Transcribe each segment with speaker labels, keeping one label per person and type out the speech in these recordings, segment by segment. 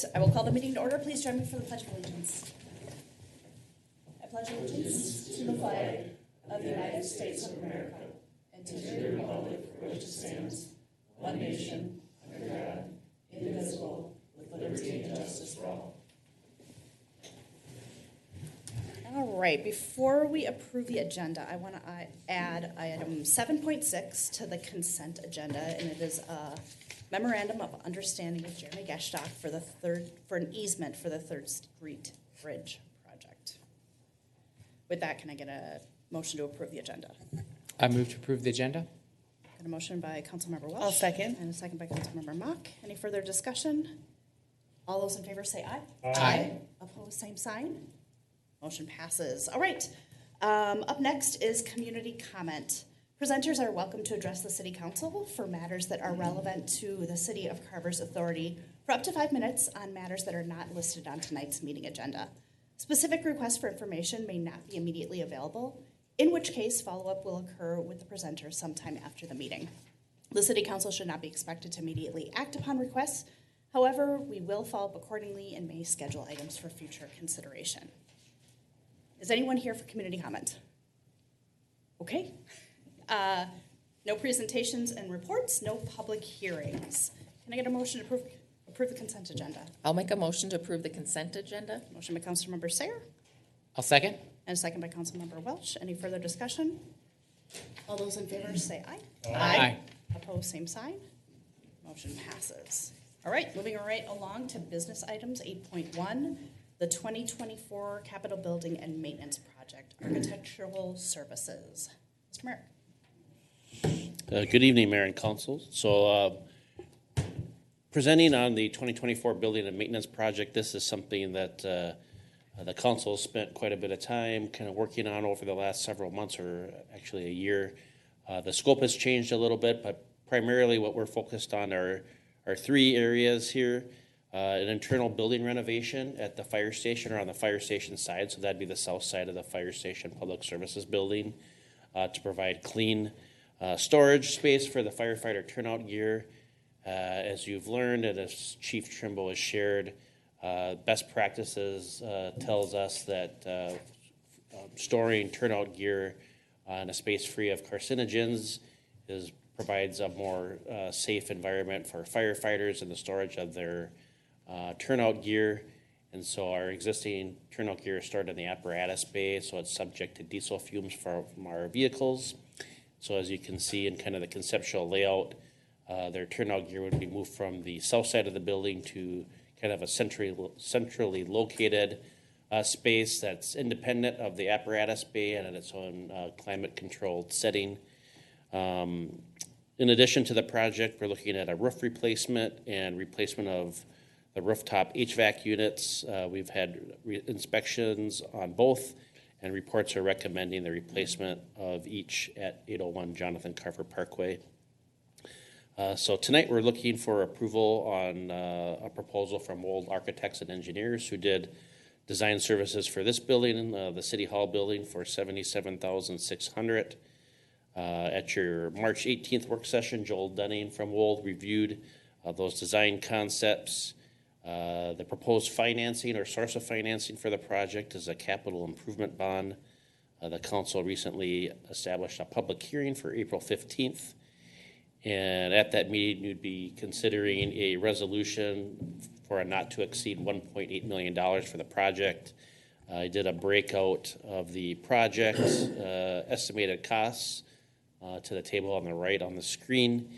Speaker 1: right, I will call the meeting to order. Please join me for the Pledge of Allegiance. I pledge allegiance to the flag of the United States of America and to the republic for which it stands, one nation, under God, indivisible, with liberty and justice for all. All right, before we approve the agenda, I want to add item 7.6 to the consent agenda, and it is a memorandum of understanding with Jeremy Geshtock for an easement for the 3rd Street Bridge project. With that, can I get a motion to approve the agenda?
Speaker 2: I move to approve the agenda.
Speaker 1: Got a motion by Councilmember Welch.
Speaker 3: I'll second.
Speaker 1: And a second by Councilmember Mock. Any further discussion? All those in favor say aye.
Speaker 2: Aye.
Speaker 1: Opposed, same sign. Motion passes. All right. Up next is community comment. Presenters are welcome to address the City Council for matters that are relevant to the City of Carver's authority for up to 5 minutes on matters that are not listed on tonight's meeting agenda. Specific requests for information may not be immediately available, in which case follow-up will occur with the presenter sometime after the meeting. The City Council should not be expected to immediately act upon requests. However, we will follow up accordingly and may schedule items for future consideration. Is anyone here for community comment? Okay. No presentations and reports, no public hearings. Can I get a motion to approve the consent agenda?
Speaker 3: I'll make a motion to approve the consent agenda.
Speaker 1: Motion by Councilmember Sayer
Speaker 2: I'll second.
Speaker 1: and a second by Councilmember Welch. Any further discussion? All those in favor say aye.
Speaker 2: Aye.
Speaker 1: Opposed, same sign. Motion passes. All right, moving right along to business items 8.1. The 2024 Capitol Building and Maintenance Project, Architectural Services. Mr. Merrick.
Speaker 4: Good evening, Mayor and Council. So presenting on the 2024 Building and Maintenance Project, this is something that the Council spent quite a bit of time kind of working on over the last several months, or actually a year. The scope has changed a little bit, but primarily what we're focused on are 3 areas here. An internal building renovation at the fire station, or on the fire station side, so that'd be the south side of the fire station public services building, to provide clean storage space for the firefighter turnout gear. As you've learned, and as Chief Trimble has shared, best practices tells us that storing turnout gear in a space free of carcinogens provides a more safe environment for firefighters in the storage of their turnout gear. And so our existing turnout gear is stored in the apparatus bay, so it's subject to diesel fumes from our vehicles. So as you can see in kind of the conceptual layout, their turnout gear would be moved from the south side of the building to kind of a centrally located space that's independent of the apparatus bay and in its own climate-controlled setting. In addition to the project, we're looking at a roof replacement and replacement of the rooftop HVAC units. We've had inspections on both, and reports are recommending the replacement of each at 801 Jonathan Carver Parkway. So tonight we're looking for approval on a proposal from Wold Architects and Engineers, who did design services for this building, the City Hall building, for $77,600. At your March 18th work session, Joel Dunning from Wold reviewed those design concepts. The proposed financing or source of financing for the project is a capital improvement bond. The council recently established a public hearing for April 15th. And at that meeting, you'd be considering a resolution for a not to exceed $1.8 million for the project. I did a breakout of the project estimated costs to the table on the right on the screen.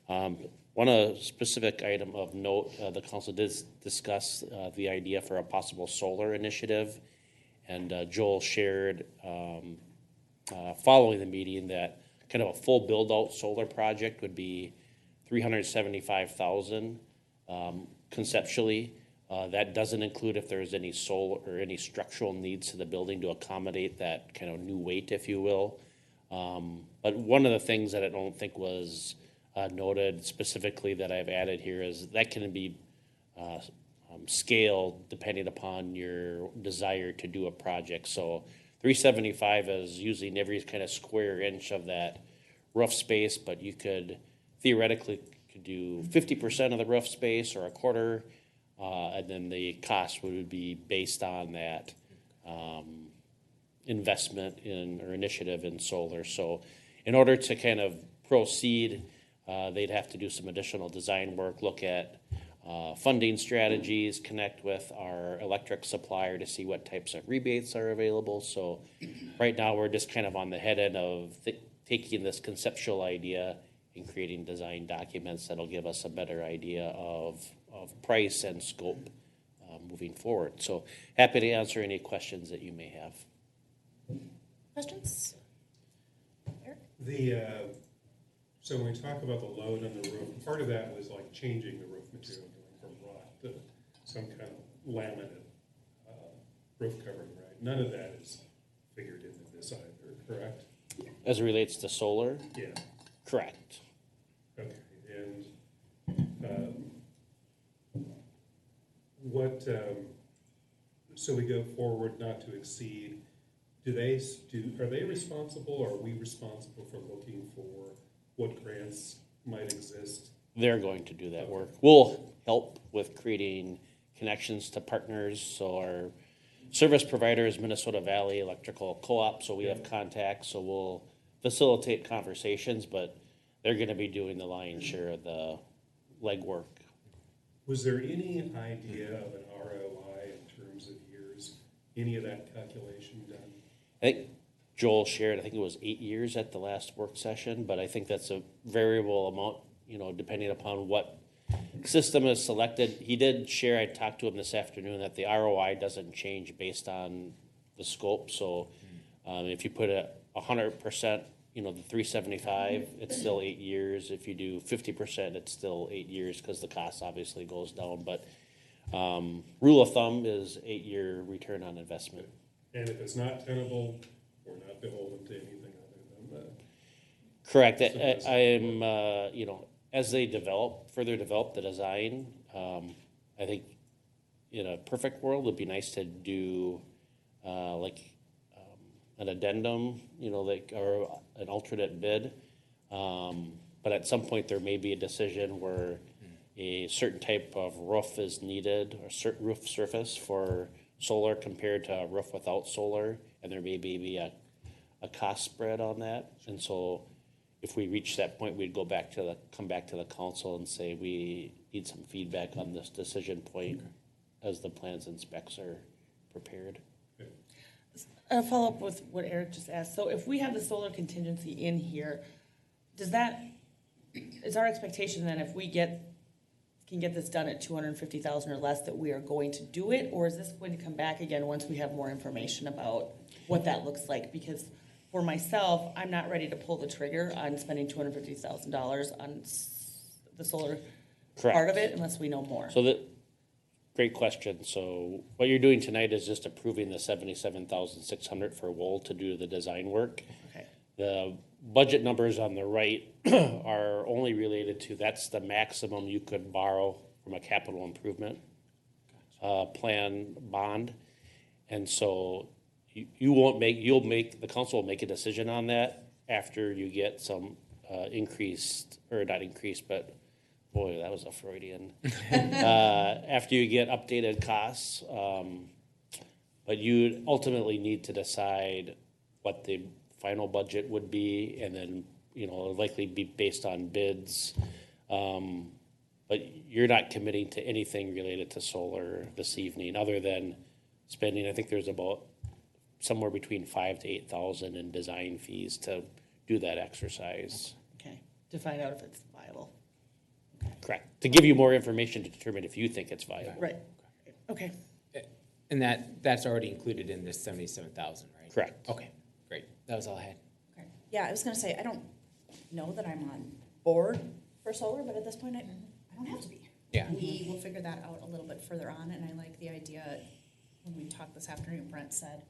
Speaker 4: One specific item of note, the council did discuss the idea for a possible solar initiative, and Joel shared following the meeting that kind of a full build-out solar project would be $375,000 conceptually. That doesn't include if there's any solar or any structural needs to the building to accommodate that kind of new weight, if you will. But one of the things that I don't think was noted specifically that I've added here is that can be scaled depending upon your desire to do a project. So 375 is using every kind of square inch of that roof space, but you could theoretically do 50% of the roof space or a quarter. And then the cost would be based on that investment in or initiative in solar. So in order to kind of proceed, they'd have to do some additional design work, look at funding strategies, connect with our electric supplier to see what types of rebates are available. So right now we're just kind of on the head end of taking this conceptual idea and creating design documents that'll give us a better idea of price and scope moving forward. So happy to answer any questions that you may have.
Speaker 1: Questions? Eric?
Speaker 5: So when we talk about the load on the roof, part of that was like changing the roof material, going from rock to some kind of laminate roof covering, right? None of that is figured into this either, correct?
Speaker 4: As it relates to solar?
Speaker 5: Yeah.
Speaker 4: Correct.
Speaker 5: Okay. And so we go forward not to exceed. Are they responsible, or are we responsible for looking for what grants might exist?
Speaker 4: They're going to do that work. We'll help with creating connections to partners. So our service provider is Minnesota Valley Electrical Co-op, so we have contacts. So we'll facilitate conversations, but they're going to be doing the lion's share of the legwork.
Speaker 5: Was there any idea of an ROI in terms of years? Any of that calculation done?
Speaker 4: I think Joel shared, I think it was 8 years at the last work session, but I think that's a variable amount, depending upon what system is selected. He did share, I talked to him this afternoon, that the ROI doesn't change based on the scope. So if you put 100%, the 375, it's still 8 years. If you do 50%, it's still 8 years because the cost obviously goes down. But rule of thumb is 8-year return on investment.
Speaker 5: And if it's not tenable, we're not beholden to anything other than that.
Speaker 4: Correct. I am, as they further develop the design, I think in a perfect world, it'd be nice to do an addendum, or an alternate bid. But at some point, there may be a decision where a certain type of roof is needed, or certain roof surface for solar compared to a roof without solar, and there may be a cost spread on that. And so if we reach that point, we'd come back to the council and say we need some feedback on this decision point as the plans and specs are prepared.
Speaker 6: A follow up with what Eric just asked. So if we have the solar contingency in here, is our expectation then if we can get this done at 250,000 or less that we are going to do it, or is this going to come back again once we have more information about what that looks like? Because for myself, I'm not ready to pull the trigger on spending $250,000 on the solar part of it unless we know more.
Speaker 4: So great question. So what you're doing tonight is just approving the $77,600 for Wool to do the design work.
Speaker 6: Okay.
Speaker 4: The budget numbers on the right are only related to, that's the maximum you could borrow from a capital improvement plan bond. And so the council will make a decision on that after you get some not increased, but boy, that was a Freudian. After you get updated costs, but you ultimately need to decide what the final budget would be, and then likely be based on bids. But you're not committing to anything related to solar this evening, other than spending. I think there's about somewhere between $5,000 to $8,000 in design fees to do that exercise.
Speaker 6: Okay, to find out if it's viable.
Speaker 4: Correct. To give you more information to determine if you think it's viable.
Speaker 6: Right. Okay.
Speaker 2: And that's already included in this 77,000, right?
Speaker 4: Correct.
Speaker 2: Okay, great. That was all I had.
Speaker 1: Okay. Yeah, I was gonna say, I don't know that I'm on board for solar, but at this point, I don't have to be.
Speaker 2: Yeah.
Speaker 1: We will figure that out a little bit further on, and I like the idea, when we talked this afternoon, Brent said,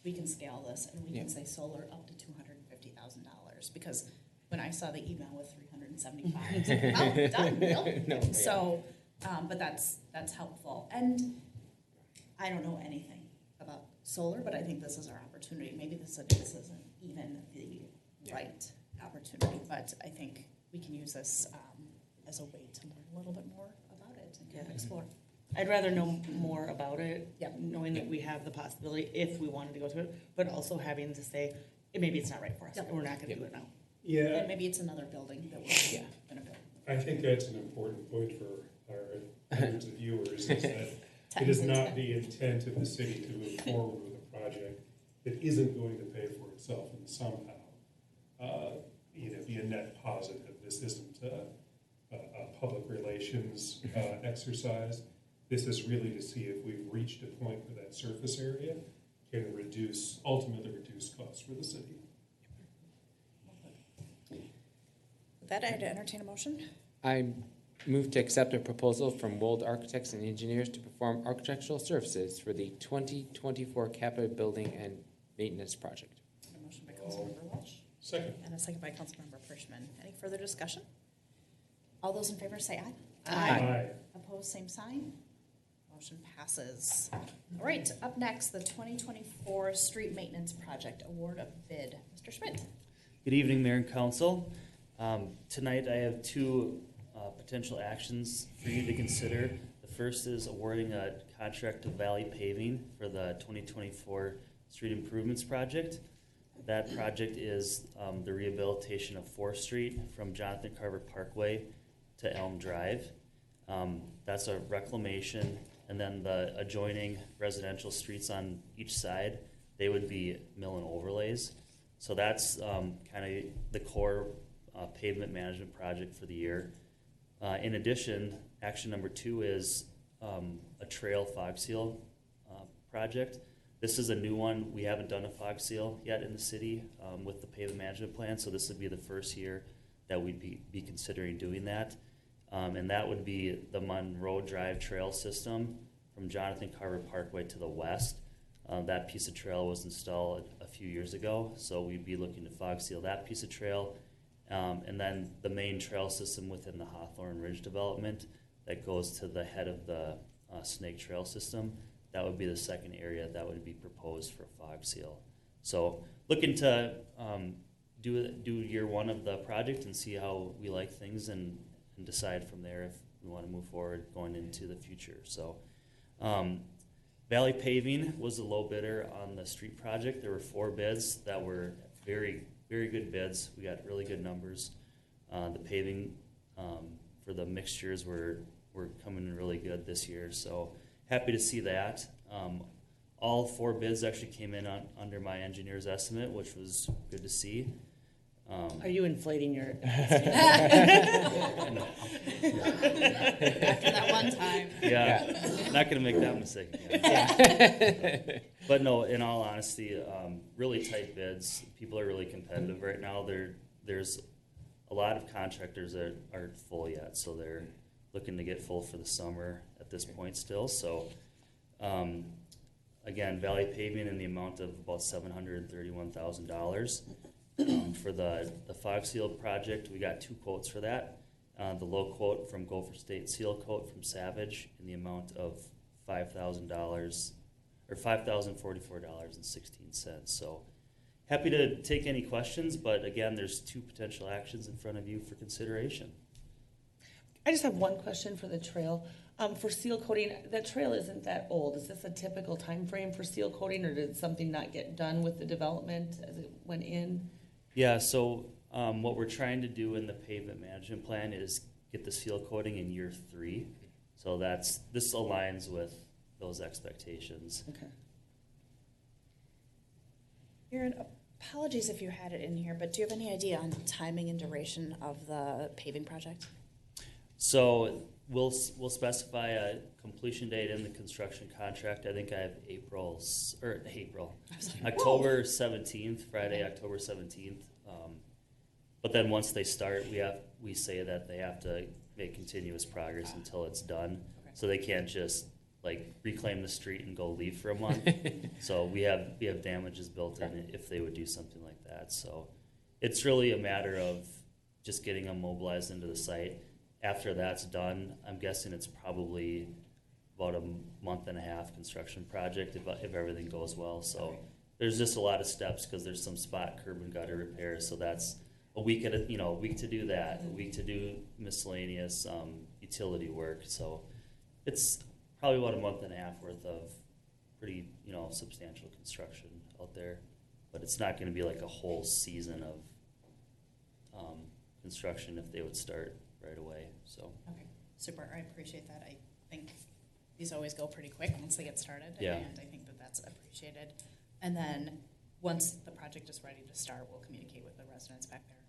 Speaker 1: we can scale this, and we can say solar up to $250,000, because when I saw the email with 375, I was like, well, done, nope.
Speaker 2: No, yeah.
Speaker 1: So, but that's helpful, and I don't know anything about solar, but I think this is our opportunity. Maybe this isn't even the right opportunity, but I think we can use this as a way to learn a little bit more about it and kind of explore.
Speaker 6: I'd rather know more about it.
Speaker 1: Yep.
Speaker 6: Knowing that we have the possibility if we wanted to go through it, but also having to say, maybe it's not right for us,
Speaker 1: Yep.
Speaker 6: and we're not gonna do it now.
Speaker 1: And
Speaker 5: Yeah,
Speaker 1: maybe it's another building that we're gonna build.
Speaker 5: I think that's an important point for our hundreds of viewers, is that it is not the intent of the city to move forward with a project that isn't going to pay for itself and somehow, be a net positive. This isn't a public relations exercise. This is really to see if we've reached a point where that surface area can ultimately reduce costs for the city.
Speaker 1: With that, I'd entertain a motion.
Speaker 2: I move to accept a proposal from Wold Architects and Engineers to perform architectural services for the 2024 Capitol Building and Maintenance Project.
Speaker 1: A motion by Councilmember Welch
Speaker 5: Second.
Speaker 1: and a second by Councilmember Frischman. Any further discussion? All those in favor say aye.
Speaker 5: Aye.
Speaker 1: Opposed, same sign. Motion passes. All right, up next, the 2024 Street Maintenance Project Award of Bid. Mr. Schmidt.
Speaker 7: Good evening, Mayor and Council. Tonight I have two potential actions for you to consider. The first is awarding a contract to Valley Paving for the 2024 Street Improvements Project. That project is the rehabilitation of 4th Street from Jonathan Carver Parkway to Elm Drive. That's a reclamation, and then the adjoining residential streets on each side, they would be mill and overlays. So that's kind of the core pavement management project for the year. In addition, action number 2 is a trail fog seal project. This is a new one. We haven't done a fog seal yet in the city with the pavement management plan, so this would be the first year that we'd be considering doing that. And that would be the Monroe Drive Trail System from Jonathan Carver Parkway to the west. That piece of trail was installed a few years ago, so we'd be looking to fog seal that piece of trail. And then the main trail system within the Hawthorne Ridge development that goes to the head of the Snake Trail system, that would be the second area that would be proposed for fog seal. So looking to do year 1 of the project and see how we like things and decide from there if we want to move forward going into the future. So Valley Paving was the low bidder on the street project. There were 4 bids that were very good bids. We got really good numbers. The paving for the mixtures were coming in really good this year, so happy to see that. All 4 bids actually came in under my engineer's estimate, which was good to see.
Speaker 6: Are you inflating your?
Speaker 1: After that one time.
Speaker 7: Yeah, not gonna make that mistake again. But no, in all honesty, really tight bids. People are really competitive right now. There's a lot of contractors that aren't full yet, so they're looking to get full for the summer at this point still. So, again, Valley Paving in the amount of about $731,000. For the fog seal project, we got 2 quotes for that. The low quote from Gopher State Seal Coat from Savage in the amount of $5,000 or $5,044.16. So happy to take any questions, but again, there's 2 potential actions in front of you for consideration.
Speaker 6: I just have one question for the trail. For seal coating, that trail isn't that old. Is this a typical time frame for seal coating, or did something not get done with the development as it went in?
Speaker 7: Yeah, so what we're trying to do in the pavement management plan is get the seal coating in year 3. So this aligns with those expectations.
Speaker 6: Okay.
Speaker 1: Aaron, apologies if you had it in here, but do you have any idea on timing and duration of the paving project?
Speaker 7: So we'll specify a completion date in the construction contract. I think I have October 17th, Friday, October 17th. But then once they start, we say that they have to make continuous progress until it's done.
Speaker 1: Okay.
Speaker 7: So they can't just like reclaim the street and go leave for a month. So we have damages built in if they would do something like that. So it's really a matter of just getting them mobilized into the site. After that's done, I'm guessing it's probably about a month and a half construction project if everything goes well. So there's just a lot of steps because there's some spot curb and gutter repairs. So that's a week a week to do that, a week to do miscellaneous utility work. So it's probably about a month and a half worth of pretty, substantial construction out there. But it's not gonna be like a whole season of, construction if they would start right away, so.
Speaker 1: Okay, super, I appreciate that. I think these always go pretty quick once they get started.
Speaker 7: Yeah.
Speaker 1: And I think that that's appreciated. And then, once the project is ready to start, we'll communicate with the residents back there.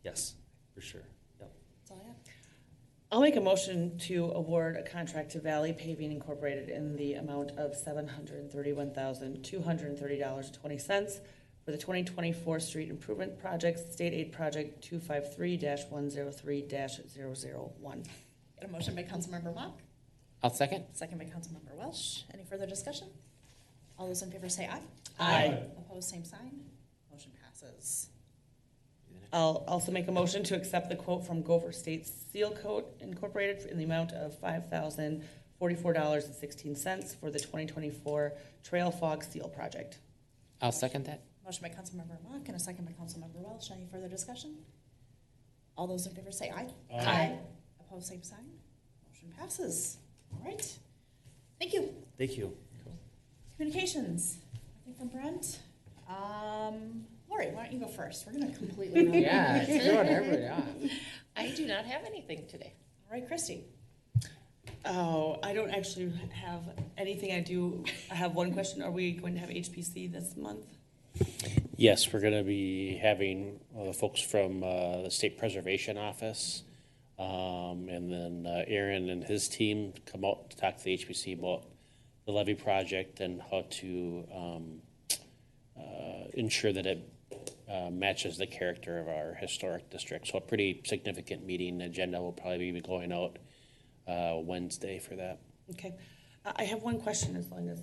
Speaker 7: Yes, for sure, yep.
Speaker 1: That's all I have.
Speaker 6: I'll make a motion to award a contract to Valley Paving Incorporated in the amount of $731,230.20 for the 2024 Street Improvement Project, State Aid Project 253-103-001.
Speaker 1: Got a motion by Councilmember Mock,
Speaker 2: I'll second.
Speaker 1: second by Councilmember Welsh. Any further discussion? All those in favor say aye.
Speaker 6: Aye.
Speaker 1: Opposed, same sign. Motion passes.
Speaker 6: I'll also make a motion to accept the quote from Gopher State Seal Coat Incorporated in the amount of $5,044.16 for the 2024 Trail Fog Seal Project.
Speaker 2: I'll second that.
Speaker 1: Motion by Councilmember Mock and a second by Councilmember Welsh. Any further discussion? All those in favor say aye.
Speaker 5: Aye.
Speaker 1: Opposed, same sign. Motion passes. All right. Thank you.
Speaker 7: Thank you.
Speaker 1: Communications. Nothing from Brent. Lori, why don't you go first? We're going to completely run
Speaker 2: Yeah,
Speaker 1: over.
Speaker 2: it's throwing everybody off.
Speaker 3: I do not have anything today.
Speaker 1: All right, Christy.
Speaker 6: Oh, I don't actually have anything. I have one question. Are we going to have HPC this month?
Speaker 4: Yes, we're going to be having the folks from the State Preservation Office, and then Aaron and his team come out to talk to the HPC about the levy project and how to ensure that it matches the character of our historic district. So a pretty significant meeting agenda will probably be going out Wednesday for that.
Speaker 6: Okay. I have one question as long as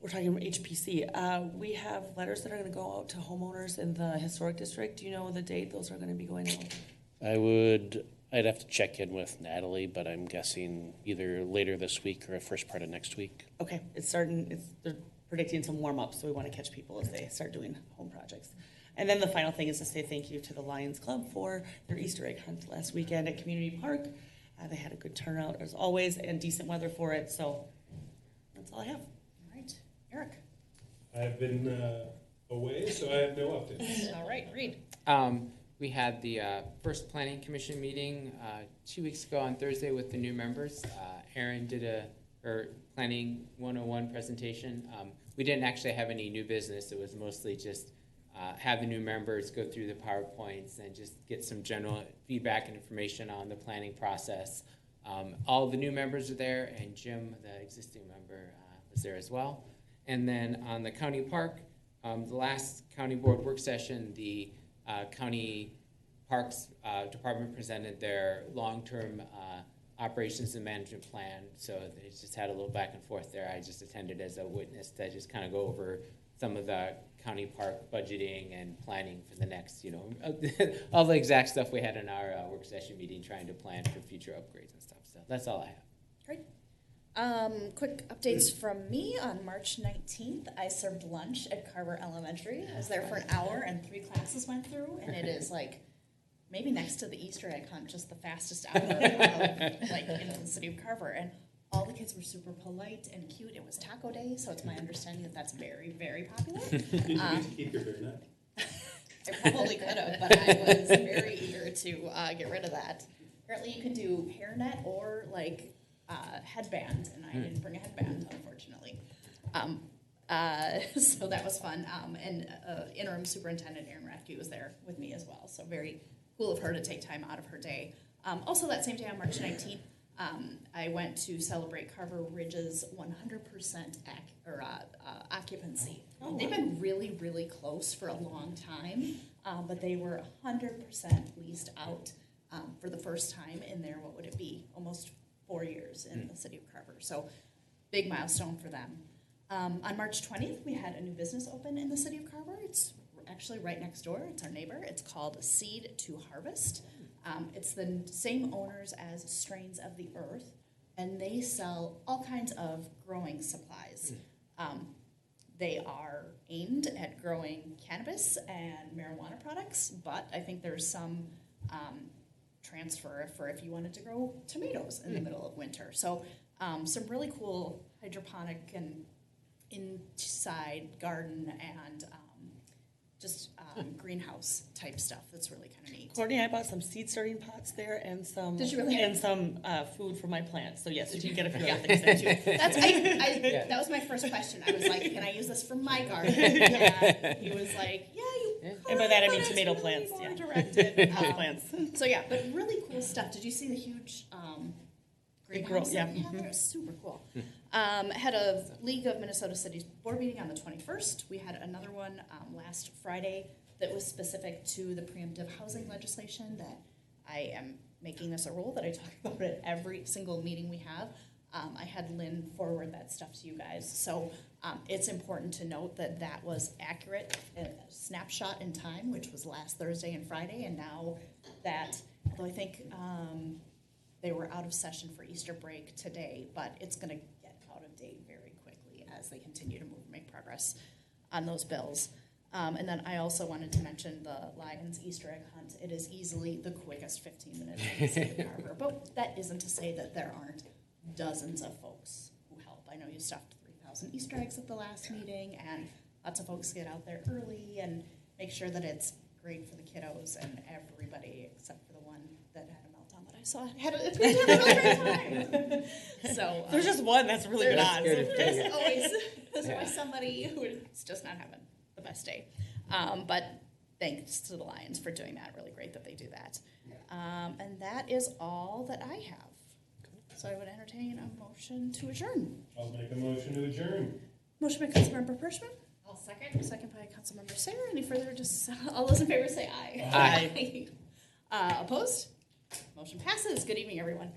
Speaker 6: we're talking about HPC. We have letters that are going to go out to homeowners in the historic district. Do you know the date those are going to be going out?
Speaker 4: I'd have to check in with Natalie, but I'm guessing either later this week or the first part of next week.
Speaker 6: Okay, they're predicting some warm-ups, so we want to catch people as they start doing home projects. And then the final thing is to say thank you to the Lions Club for their Easter egg hunt last weekend at Community Park. They had a good turnout as always and decent weather for it, so that's all I have.
Speaker 1: All right. Eric.
Speaker 5: I've been away, so I have no updates.
Speaker 1: All right, Reed.
Speaker 2: We had the first planning commission meeting 2 weeks ago on Thursday with the new members. Aaron did her planning 101 presentation. We didn't actually have any new business. It was mostly just have the new members go through the PowerPoints and just get some general feedback and information on the planning process. All the new members are there, and Jim, the existing member, was there as well. And then on the county park, the last county board work session, the county parks department presented their long-term operations and management plan. So they just had a little back and forth there. I just attended as a witness to just kind of go over some of the county park budgeting and planning for the next, all the exact stuff we had in our work session meeting, trying to plan for future upgrades and stuff. So that's all I have.
Speaker 1: Great. Quick updates from me. On March 19th, I served lunch at Carver Elementary. I was there for an hour and 3 classes went through, and it is like maybe next to the Easter egg hunt, just the fastest hour of, in the city of Carver. And all the kids were super polite and cute. It was Taco Day, so it's my understanding that that's very, very popular.
Speaker 5: Did you get to keep your hairnet?
Speaker 1: I probably could have, but I was very eager to get rid of that. Apparently, you can do hairnet or headband, and I didn't bring a headband, unfortunately. So that was fun. And interim superintendent Erin Rathke was there with me as well. So very cool of her to take time out of her day. Also, that same day on March 19th, I went to celebrate Carver Ridge's 100% occupancy.
Speaker 6: Oh,
Speaker 1: They've been really, really close for a long time, but they were 100% leased out for the first time in their, what would it be, almost 4 years in the city of Carver. So big milestone for them. On March 20th, we had a new business open in the city of Carver. It's actually right next door. It's our neighbor. It's called Seed to Harvest. It's the same owners as Strains of the Earth, and they sell all kinds of growing supplies. They are aimed at growing cannabis and marijuana products, but I think there's some transfer for if you wanted to grow tomatoes in the middle of winter. So some really cool hydroponic and inside garden and just greenhouse type stuff. That's really kind of neat.
Speaker 6: Courtney, I bought some seed starting pots there and some.
Speaker 1: Did you really?
Speaker 6: And some food for my plants. So yes, you can get a few other things there too.
Speaker 1: That's that was my first question. I was like, can I use this for my garden? And he was like, yeah, you.
Speaker 6: And by that I
Speaker 1: but
Speaker 6: mean
Speaker 1: it's
Speaker 6: tomato
Speaker 1: really
Speaker 6: plants.
Speaker 1: more
Speaker 6: Yeah.
Speaker 1: directed.
Speaker 6: House plants.
Speaker 1: So yeah, but really cool stuff. Did you see the huge greenhouse?
Speaker 6: Yeah.
Speaker 1: That we have there? It was super cool. Had a League of Minnesota Cities board meeting on the 21st. We had another one last Friday that was specific to the preemptive housing legislation that I am making this a rule that I talk about at every single meeting we have. I had Lynn forward that stuff to you guys. So it's important to note that that was accurate, a snapshot in time, which was last Thursday and Friday, and now that, although I think they were out of session for Easter break today, but it's going to get out of date very quickly as they continue to make progress on those bills. And then I also wanted to mention the Lions Easter egg hunt. It is easily the quickest 15 minutes in the city of Carver. But that isn't to say that there aren't dozens of folks who help. I know you stuffed 3,000 Easter eggs at the last meeting, and lots of folks get out there early and make sure that it's great for the kiddos and everybody except for the one that had a meltdown that I saw. It's going to have a really great time. So
Speaker 6: There's just one that's really good odds.
Speaker 1: there's always somebody who is just not having the best day. But thanks to the Lions for doing that. Really great that they do that. And that is all that I have. So I would entertain a motion to adjourn.
Speaker 5: I'll make a motion to adjourn.
Speaker 1: Motion by Councilmember Pershman.
Speaker 3: I'll second.
Speaker 1: Second by Councilmember Sarah. Any further? Just all those in favor say aye.
Speaker 2: Aye.
Speaker 1: Opposed? Motion passes. Good evening, everyone.